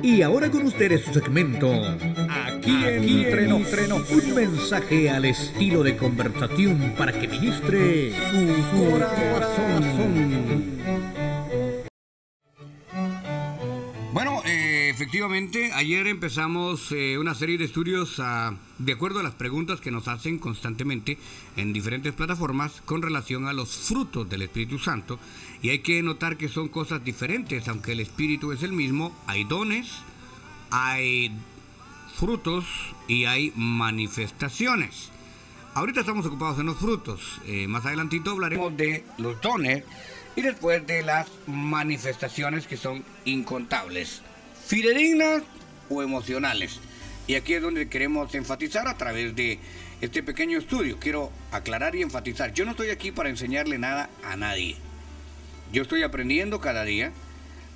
Y ahora con ustedes su segmento Aquí entre nos, un mensaje al estilo de conversación para que ministre su corazón. Bueno, efectivamente, ayer empezamos una serie de estudios de acuerdo a las preguntas que nos hacen constantemente en diferentes plataformas con relación a los frutos del Espíritu Santo. Y hay que notar que son cosas diferentes, aunque el Espíritu es el mismo. Hay dones, hay frutos y hay manifestaciones. Ahorita estamos ocupados en los frutos. Más adelantito hablaremos de los dones y después de las manifestaciones, que son incontables, fidedignas o emocionales. Y aquí es donde queremos enfatizar a través de este pequeño estudio. Quiero aclarar y enfatizar: yo no estoy aquí para enseñarle nada a nadie. Yo estoy aprendiendo cada día.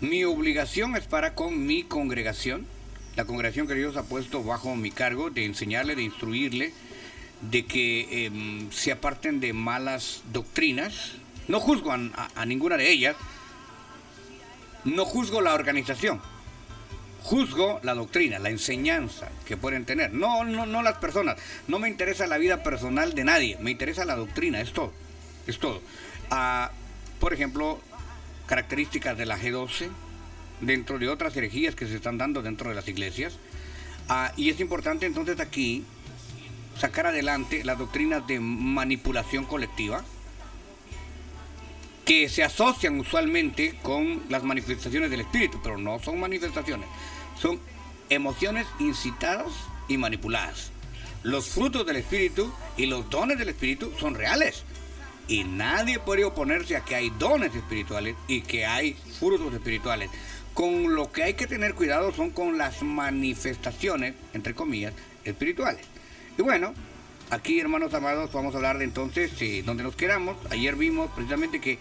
Mi obligación es para con mi congregación, la congregación que Dios ha puesto bajo mi cargo, de enseñarle, de instruirle, de que se aparten de malas doctrinas. No juzgo a ninguna de ellas, no juzgo la organización, juzgo la doctrina, la enseñanza que pueden tener. No las personas. No me interesa la vida personal de nadie, me interesa la doctrina, es todo. Por ejemplo, características de la G12, dentro de otras herejías que se están dando dentro de las iglesias. Y es importante entonces aquí sacar adelante las doctrinas de manipulación colectiva, que se asocian usualmente con las manifestaciones del Espíritu, pero no son manifestaciones, son emociones incitadas y manipuladas. Los frutos del Espíritu y los dones del Espíritu son reales. Y nadie puede oponerse a que hay dones espirituales y que hay frutos espirituales. Con lo que hay que tener cuidado son con las manifestaciones, entre comillas, espirituales. Y bueno, aquí, hermanos amados, vamos a hablar de entonces donde nos quedamos. Ayer vimos precisamente que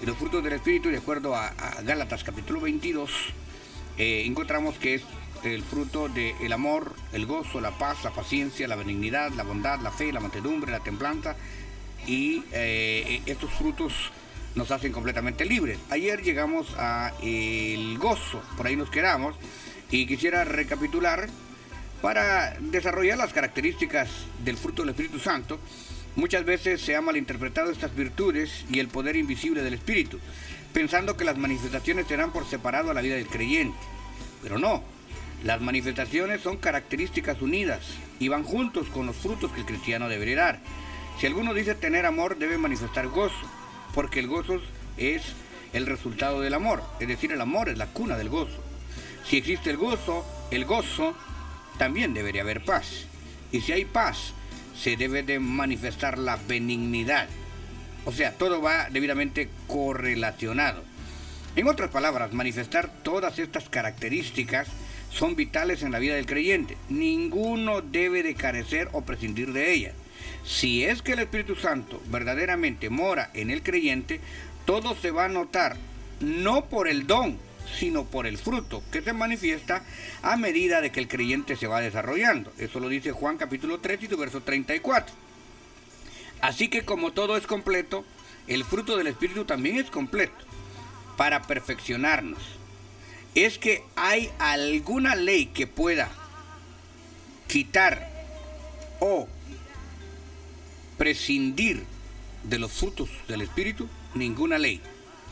los frutos del Espíritu, de acuerdo a Gálatas capítulo 22, encontramos que es el fruto del amor, el gozo, la paz, la paciencia, la benignidad, la bondad, la fe, la mansedumbre, la templanza. Y estos frutos nos hacen completamente libres. Ayer llegamos a el gozo, por ahí nos quedamos, y quisiera recapitular para desarrollar las características del fruto del Espíritu Santo. Muchas veces se ha malinterpretado estas virtudes y el poder invisible del Espíritu, pensando que las manifestaciones serán por separado a la vida del creyente. Pero no, las manifestaciones son características unidas y van juntos con los frutos que el cristiano debería dar. Si alguno dice tener amor, debe manifestar gozo, porque el gozo es el resultado del amor, es decir, el amor es la cuna del gozo. Si existe el gozo también debería haber paz. Y si hay paz, se debe de manifestar la benignidad. O sea, todo va debidamente correlacionado. En otras palabras, manifestar todas estas características son vitales en la vida del creyente. Ninguno debe de carecer o prescindir de ellas. Si es que el Espíritu Santo verdaderamente mora en el creyente, todo se va a notar, no por el don, sino por el fruto, que se manifiesta a medida de que el creyente se va desarrollando. Eso lo dice Juan capítulo 3 y su verso 34. Así que como todo es completo, el fruto del Espíritu también es completo, para perfeccionarnos. Es que hay alguna ley que pueda quitar o prescindir de los frutos del Espíritu. Ninguna ley.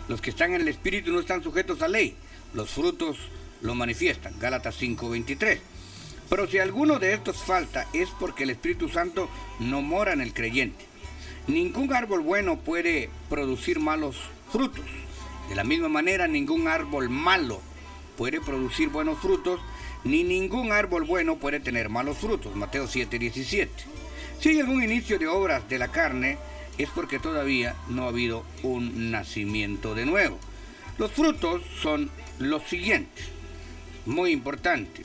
Los que están en el Espíritu no están sujetos a ley. Los frutos lo manifiestan. Gálatas 5:23. Pero si alguno de estos falta, es porque el Espíritu Santo no mora en el creyente. Ningún árbol bueno puede producir malos frutos. De la misma manera, ningún árbol malo puede producir buenos frutos, ni ningún árbol bueno puede tener malos frutos. Mateo 7:17. Si hay algún inicio de obras de la carne, es porque todavía no ha habido un nacimiento de nuevo. Los frutos son los siguientes, muy importante.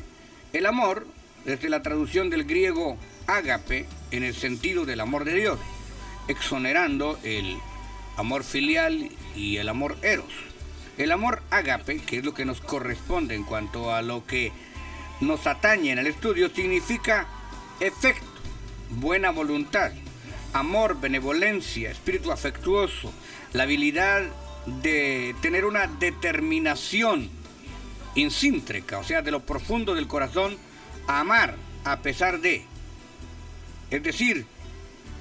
El amor, desde la traducción del griego ágape, en el sentido del amor de Dios, exonerando el amor filial y el amor eros. El amor ágape, que es lo que nos corresponde en cuanto a lo que nos atañe en el estudio, significa efecto, buena voluntad, amor, benevolencia, espíritu afectuoso, la habilidad de tener una determinación intrínseca, o sea, de lo profundo del corazón, amar a pesar de. Es decir,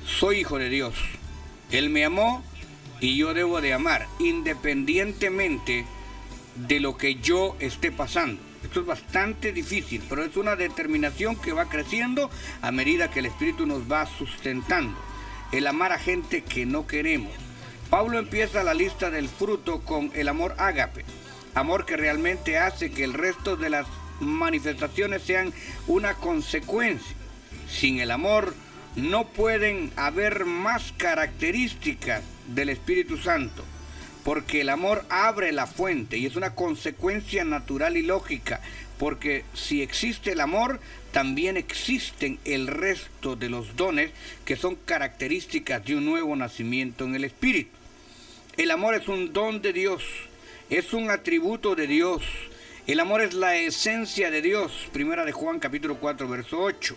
soy hijo de Dios. Él me amó y yo debo de amar, independientemente de lo que yo esté pasando. Esto es bastante difícil, pero es una determinación que va creciendo a medida que el Espíritu nos va sustentando. El amar a gente que no queremos. Pablo empieza la lista del fruto con el amor ágape, amor que realmente hace que el resto de las manifestaciones sean una consecuencia. Sin el amor no pueden haber más características del Espíritu Santo, porque el amor abre la fuente y es una consecuencia natural y lógica, porque si existe el amor, también existen el resto de los dones que son características de un nuevo nacimiento en el Espíritu. El amor es un don de Dios, es un atributo de Dios. El amor es la esencia de Dios, primera de Juan capítulo 4, verso 8.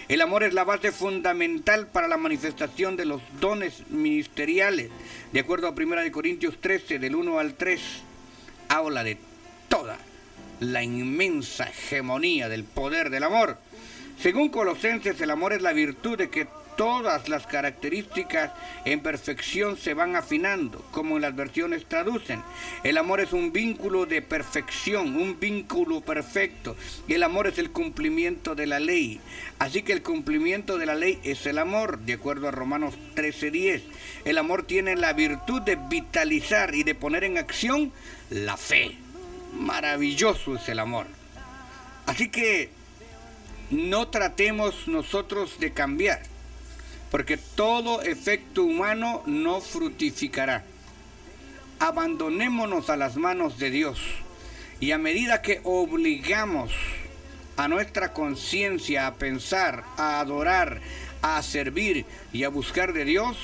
El amor es la base fundamental para la manifestación de los dones ministeriales. De acuerdo a primera de Corintios 13, del 1 al 3, habla de toda la inmensa hegemonía del poder del amor. Según Colosenses, el amor es la virtud de que todas las características en perfección se van afinando, como en las versiones traducen. El amor es un vínculo de perfección, un vínculo perfecto. Y el amor es el cumplimiento de la ley. Así que el cumplimiento de la ley es el amor, de acuerdo a Romanos 13:10. El amor tiene la virtud de vitalizar y de poner en acción la fe. Maravilloso es el amor. Así que no tratemos nosotros de cambiar, porque todo efecto humano no fructificará. Abandonémonos a las manos de Dios, y a medida que obligamos a nuestra conciencia a pensar, a adorar, a servir y a buscar de Dios,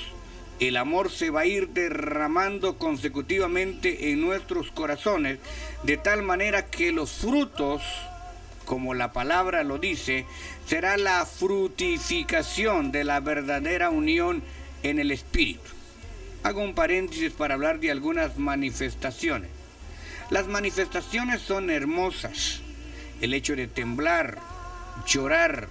el amor se va a ir derramando consecutivamente en nuestros corazones, de tal manera que los frutos, como la palabra lo dice, será la frutificación de la verdadera unión en el Espíritu. Hago un paréntesis para hablar de algunas manifestaciones. Las manifestaciones son hermosas. El hecho de temblar, llorar,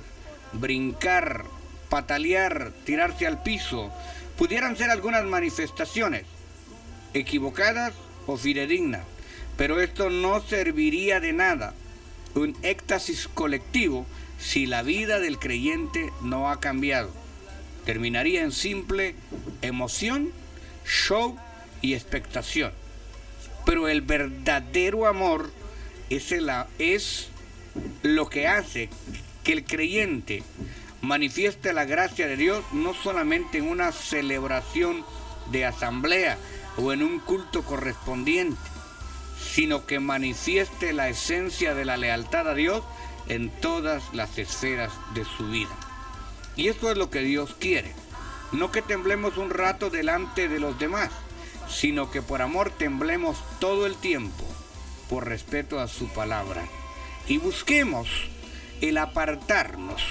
brincar, patalear, tirarse al piso, pudieran ser algunas manifestaciones equivocadas o fidedignas, pero esto no serviría de nada, un éxtasis colectivo, si la vida del creyente no ha cambiado. Terminaría en simple emoción, show y expectación. Pero el verdadero amor es lo que hace que el creyente manifieste la gracia de Dios, no solamente en una celebración de asamblea o en un culto correspondiente, sino que manifieste la esencia de la lealtad a Dios en todas las esferas de su vida. Y esto es lo que Dios quiere. No que temblemos un rato delante de los demás, sino que por amor temblemos todo el tiempo, por respeto a su palabra. Y busquemos el apartarnos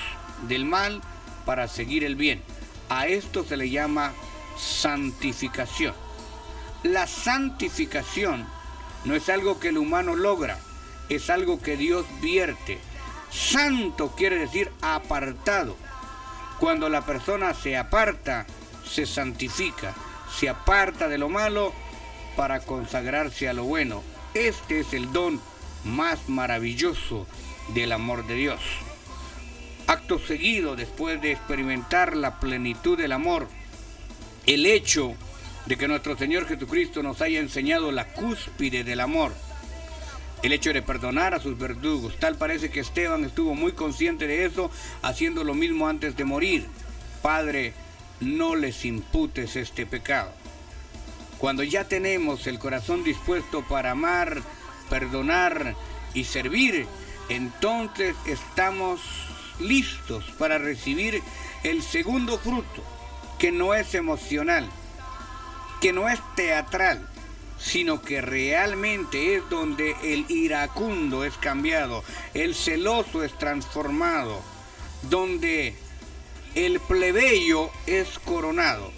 del mal para seguir el bien. A esto se le llama santificación. La santificación no es algo que el humano logra, es algo que Dios vierte. Santo quiere decir apartado. Cuando la persona se aparta, se santifica, se aparta de lo malo para consagrarse a lo bueno. Este es el don más maravilloso del amor de Dios. Acto seguido, después de experimentar la plenitud del amor, el hecho de que nuestro Señor Jesucristo nos haya enseñado la cúspide del amor, el hecho de perdonar a sus verdugos. Tal parece que Esteban estuvo muy consciente de eso, haciendo lo mismo antes de morir. Padre, no les imputes este pecado. Cuando ya tenemos el corazón dispuesto para amar, perdonar y servir, entonces estamos listos para recibir el segundo fruto, que no es emocional, que no es teatral, sino que realmente es donde el iracundo es cambiado, el celoso es transformado, donde el plebeyo es coronado.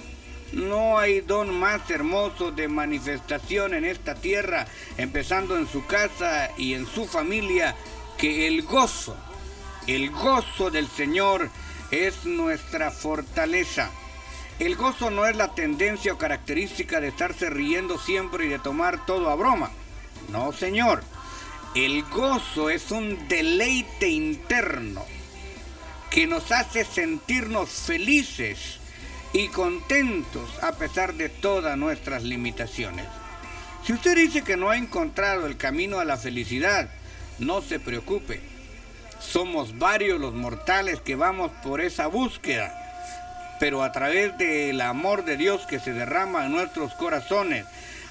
No hay don más hermoso de manifestación en esta tierra, empezando en su casa y en su familia, que el gozo. El gozo del Señor es nuestra fortaleza. El gozo no es la tendencia o característica de estarse riendo siempre y de tomar todo a broma. No, señor. El gozo es un deleite interno que nos hace sentirnos felices y contentos a pesar de todas nuestras limitaciones. Si usted dice que no ha encontrado el camino a la felicidad, no se preocupe. Somos varios los mortales que vamos por esa búsqueda, pero a través del amor de Dios que se derrama en nuestros corazones,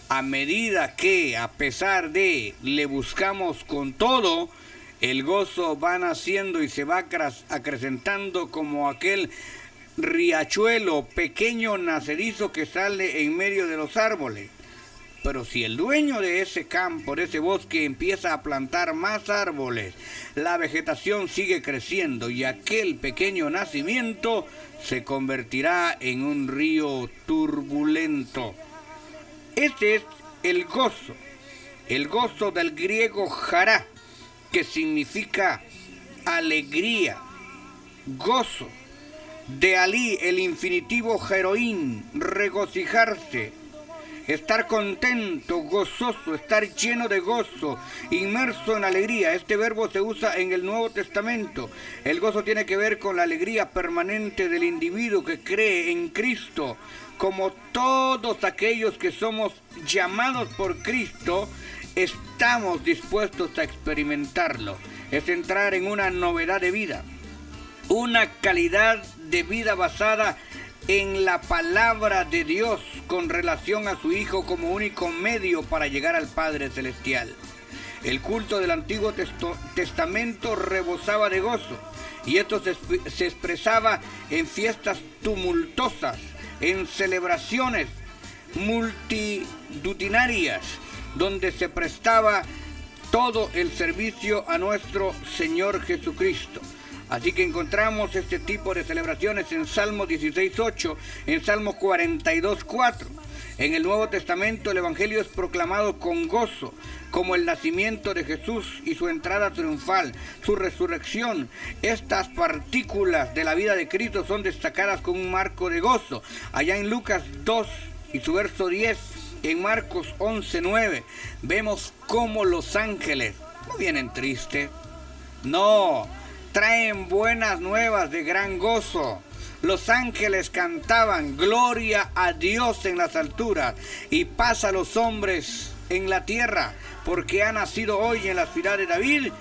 a medida que, a pesar de, le buscamos con todo, el gozo va naciendo y se va acrecentando como aquel riachuelo pequeño nacerizo que sale en medio de los árboles. Pero si el dueño de ese campo, de ese bosque, empieza a plantar más árboles, la vegetación sigue creciendo y aquel pequeño nacimiento se convertirá en un río turbulento. Este es el gozo del griego jará, que significa alegría, gozo. De allí el infinitivo heroín, regocijarse, estar contento, gozoso, estar lleno de gozo, inmerso en alegría. Este verbo se usa en el Nuevo Testamento. El gozo tiene que ver con la alegría permanente del individuo que cree en Cristo. Como todos aquellos que somos llamados por Cristo, estamos dispuestos a experimentarlo. Es entrar en una novedad de vida, una calidad de vida basada en la palabra de Dios con relación a su Hijo como único medio para llegar al Padre Celestial. El culto del Antiguo Testamento rebosaba de gozo, y esto se expresaba en fiestas tumultuosas, en celebraciones multitudinarias, donde se prestaba todo el servicio a nuestro Señor Jesucristo. Así que encontramos este tipo de celebraciones en Salmo 16:8, en Salmo 42:4. En el Nuevo Testamento el Evangelio es proclamado con gozo, como el nacimiento de Jesús y su entrada triunfal, su resurrección. Estas partículas de la vida de Cristo son destacadas con un marco de gozo. Allá en Lucas 2 y su verso 10, en Marcos 11:9, vemos cómo los ángeles no vienen tristes, no, traen buenas nuevas de gran gozo. Los ángeles cantaban gloria a Dios en las alturas y paz a los hombres en la tierra, porque ha nacido hoy en la ciudad de David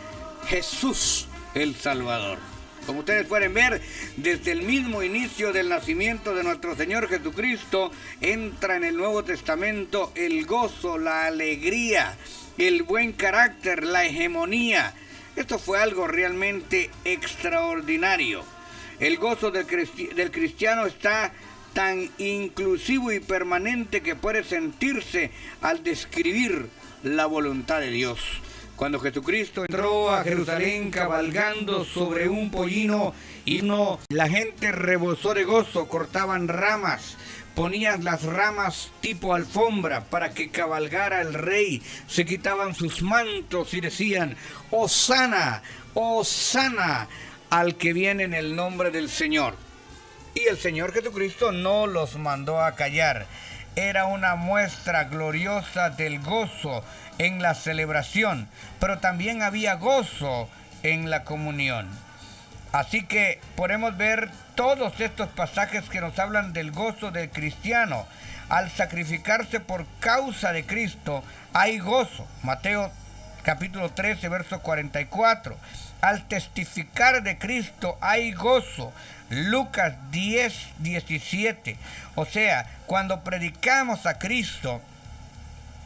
Jesús el Salvador. Como ustedes pueden ver, desde el mismo inicio del nacimiento de nuestro Señor Jesucristo, entra en el Nuevo Testamento el gozo, la alegría, el buen carácter, la hegemonía. Esto fue algo realmente extraordinario. El gozo del cristiano está tan inclusivo y permanente que puede sentirse al describir la voluntad de Dios. Cuando Jesucristo entró a Jerusalén cabalgando sobre un pollino, la gente rebosó de gozo, cortaban ramas, ponían las ramas tipo alfombra para que cabalgara el rey, se quitaban sus mantos y decían: Hosana, Hosana al que viene en el nombre del Señor. Y el Señor Jesucristo no los mandó a callar. Era una muestra gloriosa del gozo en la celebración, pero también había gozo en la comunión. Así que podemos ver todos estos pasajes que nos hablan del gozo del cristiano. Al sacrificarse por causa de Cristo, hay gozo. Mateo capítulo 13, verso 44. Al testificar de Cristo hay gozo. Lucas 10, 17. O sea, cuando predicamos a Cristo,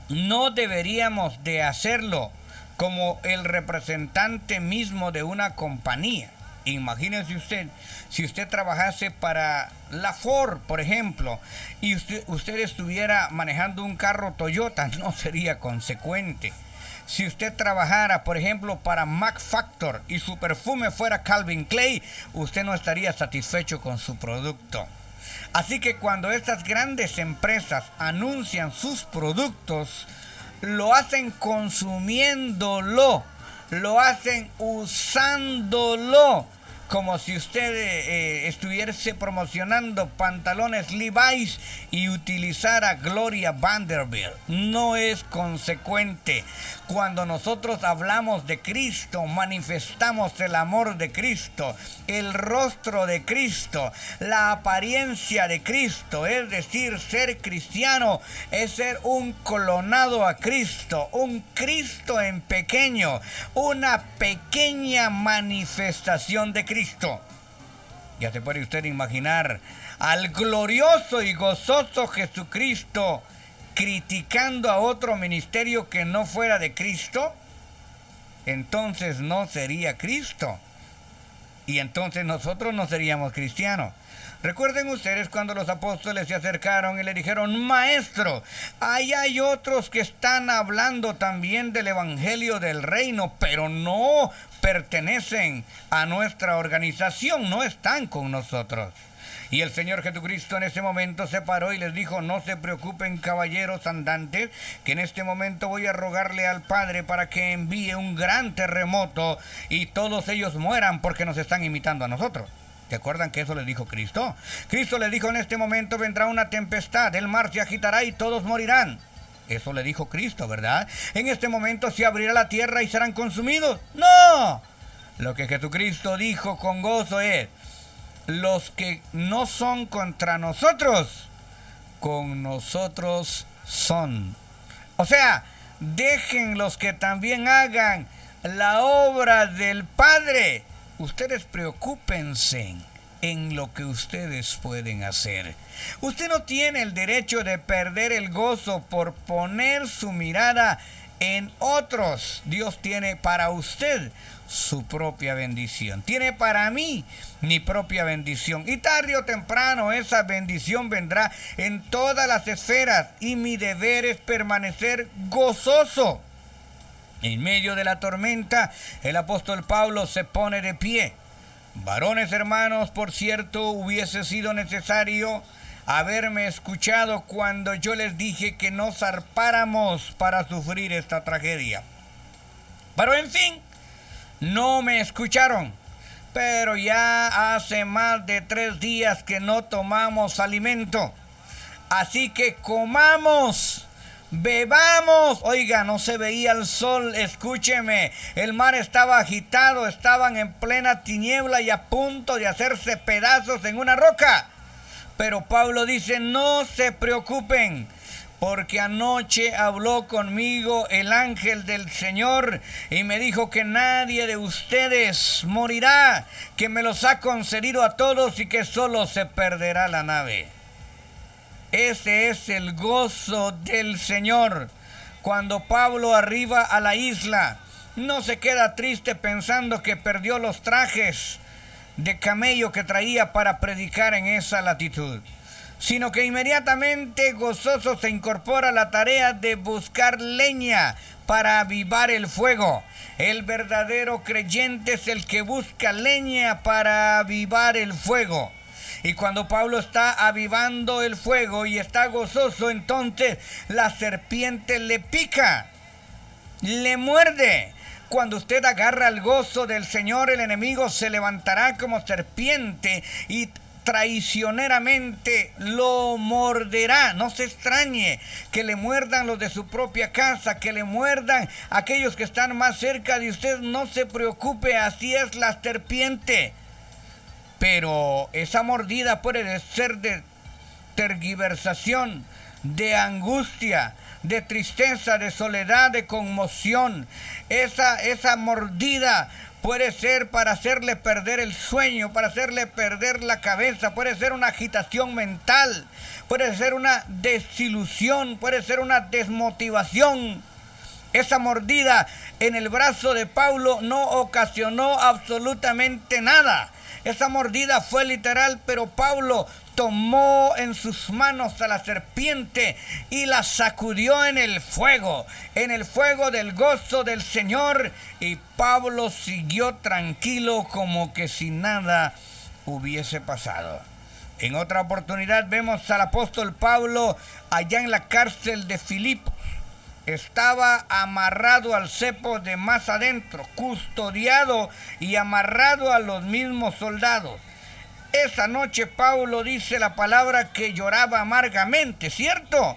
no deberíamos de hacerlo como el representante mismo de una compañía. Imagínense usted, si usted trabajase para la Ford, por ejemplo, y usted estuviera manejando un carro Toyota, no sería consecuente. Si usted trabajara, por ejemplo, para Mac Factor y su perfume fuera Calvin Klein, usted no estaría satisfecho con su producto. Así que cuando estas grandes empresas anuncian sus productos, lo hacen consumiéndolo, lo hacen usándolo, como si usted estuviese promocionando pantalones Levi's y utilizara Gloria Vanderbilt. No es consecuente. Cuando nosotros hablamos de Cristo, manifestamos el amor de Cristo, el rostro de Cristo, la apariencia de Cristo. Es decir, ser cristiano es ser un clonado a Cristo, un Cristo en pequeño, una pequeña manifestación de Cristo. Ya se puede usted imaginar al glorioso y gozoso Jesucristo criticando a otro ministerio que no fuera de Cristo. Entonces no sería Cristo, y entonces nosotros no seríamos cristianos. Recuerden ustedes cuando los apóstoles se acercaron y le dijeron: Maestro, ahí hay otros que están hablando también del evangelio del reino, pero no pertenecen a nuestra organización, no están con nosotros. Y el Señor Jesucristo en ese momento se paró y les dijo: no se preocupen, caballeros andantes, que en este momento voy a rogarle al Padre para que envíe un gran terremoto y todos ellos mueran porque nos están imitando a nosotros. ¿Se acuerdan que eso les dijo Cristo? Cristo les dijo: en este momento vendrá una tempestad, el mar se agitará y todos morirán. Eso le dijo Cristo, ¿verdad? En este momento se abrirá la tierra y serán consumidos. ¡No! Lo que Jesucristo dijo con gozo es: los que no son contra nosotros, con nosotros son. O sea, dejen los que también hagan la obra del Padre. Ustedes preocúpense en lo que ustedes pueden hacer. Usted no tiene el derecho de perder el gozo por poner su mirada en otros. Dios tiene para usted su propia bendición. Tiene para mí mi propia bendición. Y tarde o temprano esa bendición vendrá en todas las esferas. Y mi deber es permanecer gozoso. En medio de la tormenta, el apóstol Pablo se pone de pie. Varones hermanos, por cierto, hubiese sido necesario haberme escuchado cuando yo les dije que no zarpáramos para sufrir esta tragedia. Pero en fin, no me escucharon. Pero ya hace más de 3 días que no tomamos alimento. Así que comamos, bebamos. Oiga, no se veía el sol, escúcheme. El mar estaba agitado, estaban en plena tiniebla y a punto de hacerse pedazos en una roca. Pero Pablo dice: no se preocupen, porque anoche habló conmigo el ángel del Señor y me dijo que nadie de ustedes morirá, que me los ha concedido a todos y que solo se perderá la nave. Ese es el gozo del Señor. Cuando Pablo arriba a la isla, no se queda triste pensando que perdió los trajes de camello que traía para predicar en esa latitud, sino que inmediatamente gozoso se incorpora a la tarea de buscar leña para avivar el fuego. El verdadero creyente es el que busca leña para avivar el fuego. Y cuando Pablo está avivando el fuego y está gozoso, entonces la serpiente le pica, le muerde. Cuando usted agarra el gozo del Señor, el enemigo se levantará como serpiente y traicioneramente lo morderá. No se extrañe que le muerdan los de su propia casa, que le muerdan aquellos que están más cerca de usted. No se preocupe, así es la serpiente. Pero esa mordida puede ser de tergiversación, de angustia, de tristeza, de soledad, de conmoción. Esa mordida puede ser para hacerle perder el sueño, para hacerle perder la cabeza, puede ser una agitación mental, puede ser una desilusión, puede ser una desmotivación. Esa mordida en el brazo de Pablo no ocasionó absolutamente nada. Esa mordida fue literal, pero Pablo tomó en sus manos a la serpiente y la sacudió en el fuego del gozo del Señor, y Pablo siguió tranquilo como que si nada hubiese pasado. En otra oportunidad vemos al apóstol Pablo allá en la cárcel de Filipos. Estaba amarrado al cepo de más adentro, custodiado y amarrado a los mismos soldados. Esa noche Pablo dice la palabra que lloraba amargamente, ¿cierto?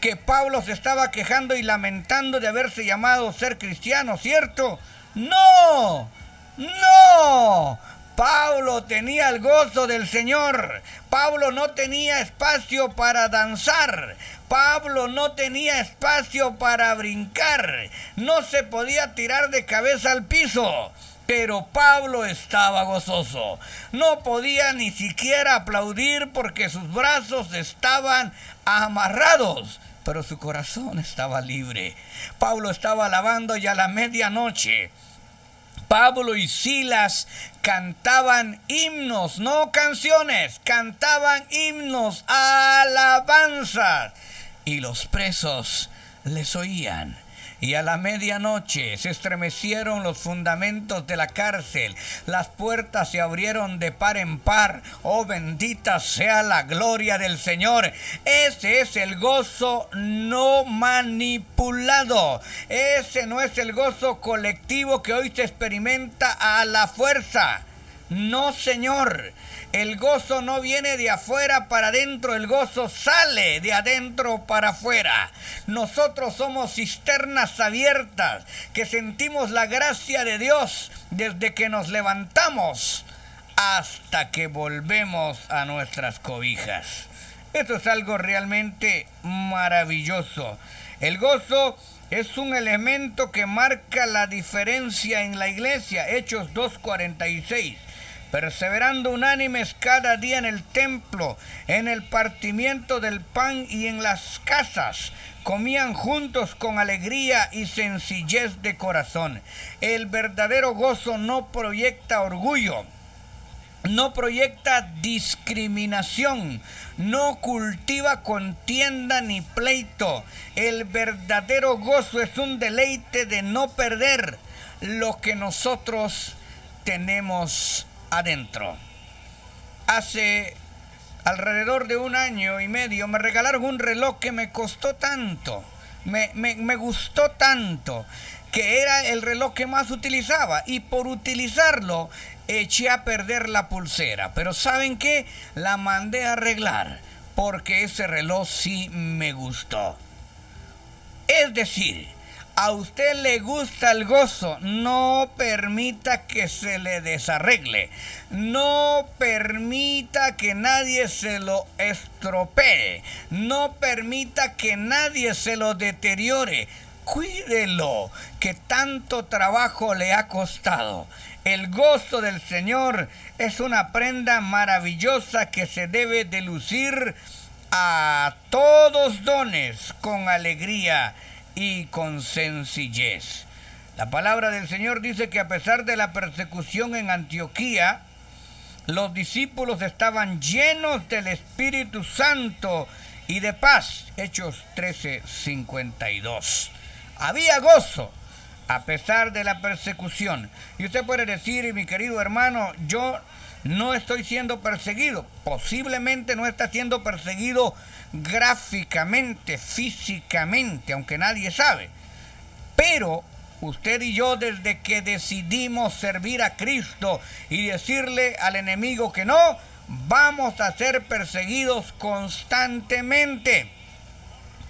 Que Pablo se estaba quejando y lamentando de haberse llamado ser cristiano, ¿cierto? ¡No! ¡No! Pablo tenía el gozo del Señor. Pablo no tenía espacio para danzar. Pablo no tenía espacio para brincar. No se podía tirar de cabeza al piso. Pero Pablo estaba gozoso. No podía ni siquiera aplaudir porque sus brazos estaban amarrados. Pero su corazón estaba libre. Pablo estaba alabando y a la medianoche Pablo y Silas cantaban himnos, no canciones, cantaban himnos, alabanzas. Y los presos les oían. Y a la medianoche se estremecieron los fundamentos de la cárcel. Las puertas se abrieron de par en par. Oh, bendita sea la gloria del Señor. Ese es el gozo no manipulado. Ese no es el gozo colectivo que hoy se experimenta a la fuerza. No, Señor. El gozo no viene de afuera para adentro, el gozo sale de adentro para afuera. Nosotros somos cisternas abiertas que sentimos la gracia de Dios desde que nos levantamos hasta que volvemos a nuestras cobijas. Esto es algo realmente maravilloso. El gozo es un elemento que marca la diferencia en la iglesia. Hechos 2:46. Perseverando unánimes cada día en el templo, en el partimiento del pan y en las casas, comían juntos con alegría y sencillez de corazón. El verdadero gozo no proyecta orgullo, no proyecta discriminación, no cultiva contienda ni pleito. El verdadero gozo es un deleite de no perder lo que nosotros tenemos adentro. Hace alrededor de 1 año y medio me regalaron un reloj que me costó tanto, me gustó tanto, que era el reloj que más utilizaba, y por utilizarlo eché a perder la pulsera. Pero ¿saben qué? La mandé a arreglar porque ese reloj sí me gustó. Es decir, a usted le gusta el gozo, no permita que se le desarregle, no permita que nadie se lo estropee, no permita que nadie se lo deteriore. Cuídelo, que tanto trabajo le ha costado. El gozo del Señor es una prenda maravillosa que se debe de lucir a todos dones con alegría y con sencillez. La palabra del Señor dice que a pesar de la persecución en Antioquía, los discípulos estaban llenos del Espíritu Santo y de paz. Hechos 13:52. Había gozo a pesar de la persecución. Y usted puede decir, mi querido hermano, yo no estoy siendo perseguido. Posiblemente no está siendo perseguido gráficamente, físicamente, aunque nadie sabe. Pero usted y yo, desde que decidimos servir a Cristo y decirle al enemigo que no, vamos a ser perseguidos constantemente.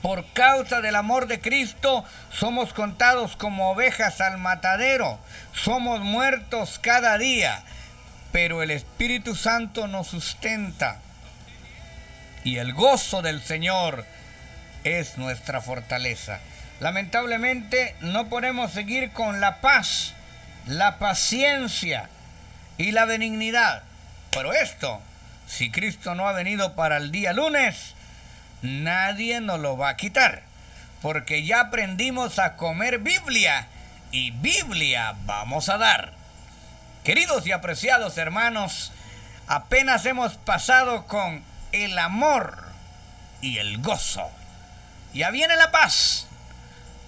Por causa del amor de Cristo, somos contados como ovejas al matadero. Somos muertos cada día, pero el Espíritu Santo nos sustenta. Y el gozo del Señor es nuestra fortaleza. Lamentablemente no podemos seguir con la paz, la paciencia y la benignidad. Pero esto, si Cristo no ha venido para el día lunes, nadie nos lo va a quitar. Porque ya aprendimos a comer Biblia y Biblia vamos a dar. Queridos y apreciados hermanos, apenas hemos pasado con el amor y el gozo. Ya viene la paz.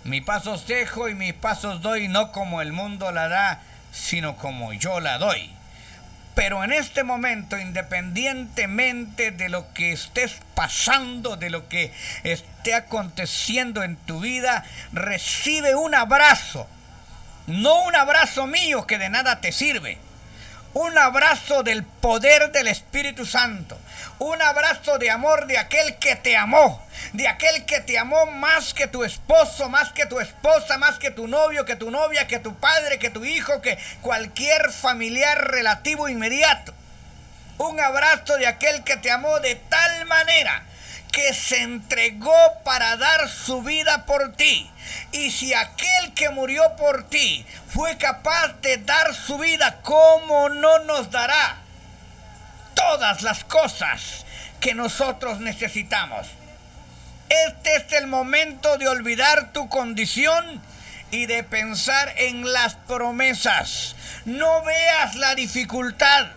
Mi paz os dejo y mis pasos doy, no como el mundo la da, sino como yo la doy. Pero en este momento, independientemente de lo que estés pasando, de lo que esté aconteciendo en tu vida, recibe un abrazo. No un abrazo mío que de nada te sirve. Un abrazo del poder del Espíritu Santo. Un abrazo de amor de aquel que te amó. De aquel que te amó más que tu esposo, más que tu esposa, más que tu novio, que tu novia, que tu padre, que tu hijo, que cualquier familiar relativo inmediato. Un abrazo de aquel que te amó de tal manera que se entregó para dar su vida por ti. Y si aquel que murió por ti fue capaz de dar su vida, ¿cómo no nos dará todas las cosas que nosotros necesitamos? Este es el momento de olvidar tu condición y de pensar en las promesas. No veas la dificultad,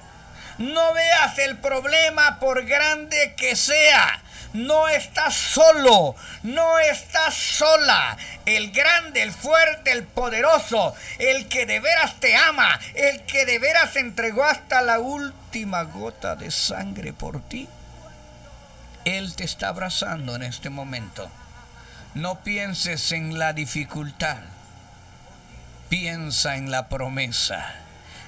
no veas el problema por grande que sea. No estás solo, no estás sola. El grande, el fuerte, el poderoso, el que de veras te ama, el que de veras entregó hasta la última gota de sangre por ti. Él te está abrazando en este momento. No pienses en la dificultad, piensa en la promesa.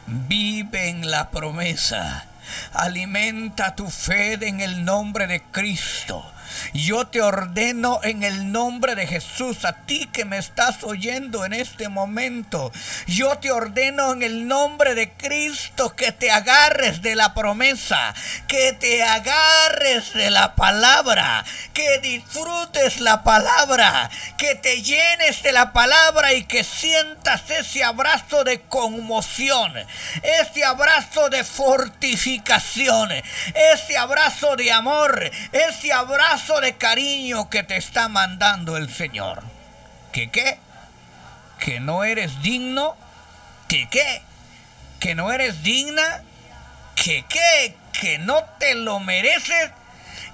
Vive en la promesa. Alimenta tu fe en el nombre de Cristo. Yo te ordeno en el nombre de Jesús, a ti que me estás oyendo en este momento, yo te ordeno en el nombre de Cristo que te agarres de la promesa, que te agarres de la palabra, que disfrutes la palabra, que te llenes de la palabra y que sientas ese abrazo de conmoción, ese abrazo de fortificación, ese abrazo de amor, ese abrazo de cariño que te está mandando el Señor. ¿Que qué? ¿Que no eres digno? ¿Que qué? ¿Que no eres digna? ¿Que qué? ¿Que no te lo mereces?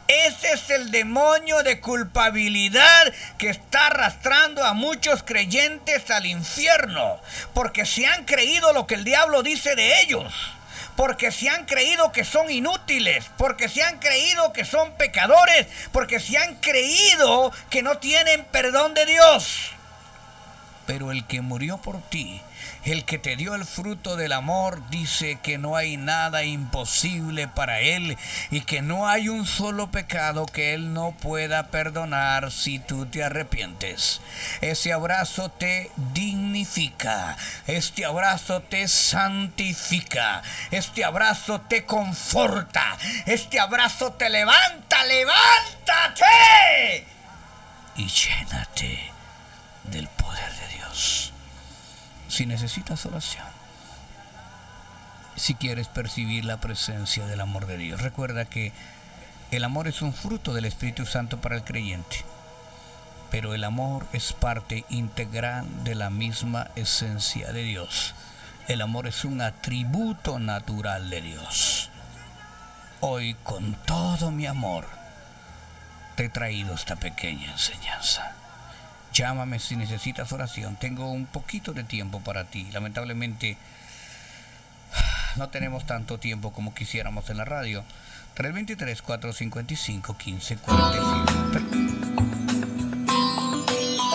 Ese es el demonio de culpabilidad que está arrastrando a muchos creyentes al infierno, porque se han creído lo que el diablo dice de ellos. Porque se han creído que son inútiles, porque se han creído que son pecadores, porque se han creído que no tienen perdón de Dios. Pero el que murió por ti, el que te dio el fruto del amor, dice que no hay nada imposible para Él y que no hay un solo pecado que Él no pueda perdonar si tú te arrepientes. Ese abrazo te dignifica, este abrazo te santifica, este abrazo te conforta, este abrazo te levanta. ¡Levántate! Y llénate del poder de Dios. Si necesitas oración, si quieres percibir la presencia del amor de Dios, recuerda que el amor es un fruto del Espíritu Santo para el creyente, pero el amor es parte integral de la misma esencia de Dios. El amor es un atributo natural de Dios. Hoy, con todo mi amor, te he traído esta pequeña enseñanza. Llámame si necesitas oración. Tengo un poquito de tiempo para ti. Lamentablemente no tenemos tanto tiempo como quisiéramos en la radio. 323-455-1545.